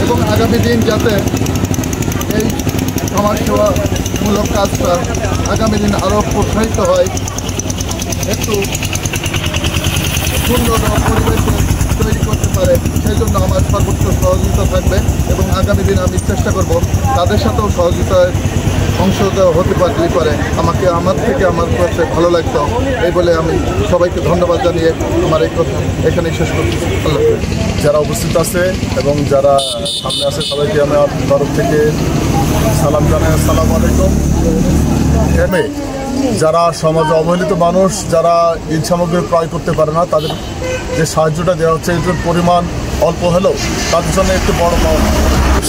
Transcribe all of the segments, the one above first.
এবং আগামী দিন যাতে এই সমাজসেবামূলক কাজটা আগামী দিন আরও প্রসারিত হয়, একটু সুন্দর পরিবেশ তৈরি করতে পারে, সেই জন্য আমার সর্বোচ্চ সহযোগিতা থাকবে এবং আগামী দিন আমি চেষ্টা করব তাদের সাথেও সহযোগিতায় অংশ হতে পারে আমার থেকে আমার কাছে ভালো লাগতো। এই বলে আমি সবাইকে ধন্যবাদ জানিয়ে আমার এই কথা এখানেই শেষ করছি। আল্লাহ হাফেজ। যারা উপস্থিত আছে এবং যারা সামনে আছে সবাইকে আমার তরফ থেকে সালাম জানাই। আসসালামু আলাইকুম। যারা সমাজে অবহেলিত মানুষ, যারা ঈদ সামগ্রী ক্রয় করতে পারে না, তাদের যে সাহায্যটা দেওয়া হচ্ছে এটার পরিমাণ অল্প হলেও তাদের জন্য একটু বড় পাওয়া।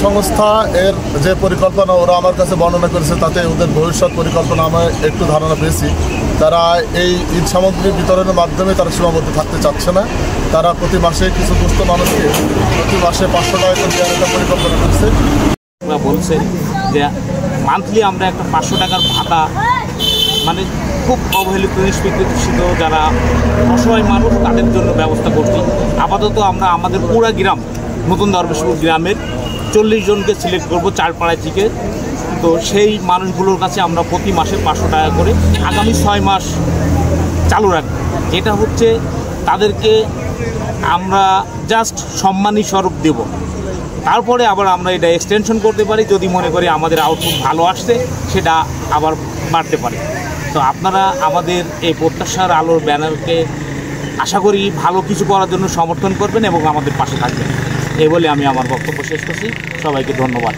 সংস্থা এর যে পরিকল্পনা ওরা আমার কাছে বর্ণনা করেছে, তাতে ওদের ভবিষ্যৎ পরিকল্পনা আমি একটু ধারণা পেয়েছি। তারা এই ঈদ সামগ্রী বিতরণের মাধ্যমে তারা সীমাবদ্ধ থাকতে চাচ্ছে না। তারা প্রতি মাসে কিছু দুস্থ মানুষকে প্রতি মাসে 500 টাকা করে দেওয়ার একটা পরিকল্পনা করছে। বলছে যে মান্থলি আমরা একটা 500 টাকার ভাতা, মানে খুব অবহেলিত নিষ্পেষিত যারা অসহায় মানুষ তাদের জন্য ব্যবস্থা করছি। আপাতত আমরা আমাদের পুরা গ্রাম নতুন দরবেশপুর গ্রামের 40 জনকে সিলেক্ট করব চারপাড়ায় থেকে। তো সেই মানুষগুলোর কাছে আমরা প্রতি মাসে 500 টাকা করে আগামী 6 মাস চালু রাখব। যেটা হচ্ছে তাদেরকে আমরা জাস্ট সম্মানী স্বরূপ দেব, তারপরে আবার আমরা এটা এক্সটেনশন করতে পারি যদি মনে করি আমাদের আউটপুট ভালো আসছে, সেটা আবার বাড়তে পারে। তো আপনারা আমাদের এই প্রত্যাশার আলোর ব্যানারকে আশা করি ভালো কিছু করার জন্য সমর্থন করবেন এবং আমাদের পাশে থাকবেন। এই বলে আমি আমার বক্তব্য শেষ করছি। সবাইকে ধন্যবাদ।